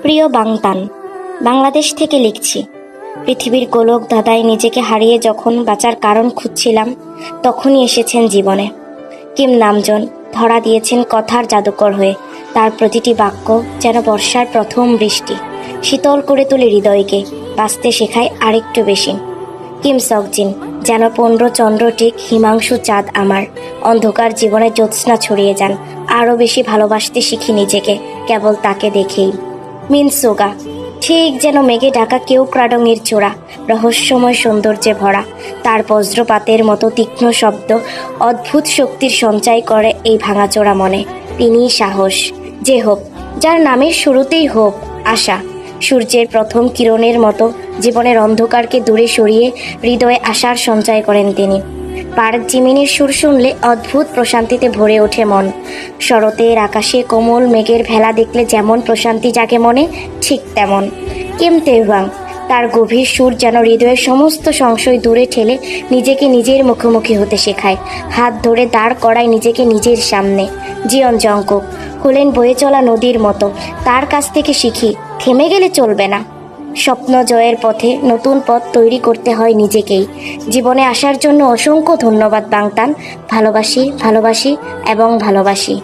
প্রিয় বাংতান, বাংলাদেশ থেকে লিখছি। পৃথিবীর গোলক ধাঁধায় নিজেকে হারিয়ে যখন বাঁচার কারণ খুঁজছিলাম, তখনই এসেছেন জীবনে। কিম নামজন ধরা দিয়েছেন কথার জাদুকর হয়ে। তার প্রতিটি বাক্য যেন বর্ষার প্রথম বৃষ্টি, শীতল করে তোলে হৃদয়কে, বাঁচতে শেখায় আরেকটু বেশি। কিম সকজিন যেন 15 চন্দ্র ঠিক হিমাংশু চাঁদ আমার, অন্ধকার জীবনে জ্যোৎস্না ছড়িয়ে যান। আরও বেশি ভালোবাসতে শিখি নিজেকে কেবল তাকে দেখেই। মিন সোগা ঠিক যেন মেঘে ঢাকা কেউ ক্রাডঙের চূড়া, রহস্যময় সৌন্দর্যে ভরা। তার বজ্রপাতের মতো তীক্ষ্ণ শব্দ অদ্ভুত শক্তির সঞ্চয় করে এই ভাঙাচোরা মনে। তিনিই সাহস, যে হোপ, যার নামের শুরুতেই হোপ, আশা। সূর্যের প্রথম কিরণের মতো জীবনের অন্ধকারকে দূরে সরিয়ে হৃদয়ে আশার সঞ্চয় করেন তিনি। পার্ক জিমিনের সুর শুনলে অদ্ভুত প্রশান্তিতে ভরে ওঠে মন। শরতের আকাশে কোমল মেঘের ভেলা দেখলে যেমন প্রশান্তি জাগে মনে, ঠিক তেমন। কিম তেহওয়াং, তার গভীর সুর যেন হৃদয়ের সমস্ত সংশয় দূরে ঠেলে নিজেকে নিজের মুখোমুখি হতে শেখায়। হাত ধরে দাঁড় করায় নিজেকে নিজের সামনে। জিয়ন জংকুক হলেন বয়ে চলা নদীর মতো, তার কাছ থেকে শিখি থেমে গেলে চলবে না। স্বপ্ন জয়ের পথে নতুন পথ তৈরি করতে হয় নিজেকেই। জীবনে আসার জন্য অসংখ্য ধন্যবাদ বাংতান। ভালোবাসি, ভালোবাসি এবং ভালোবাসি।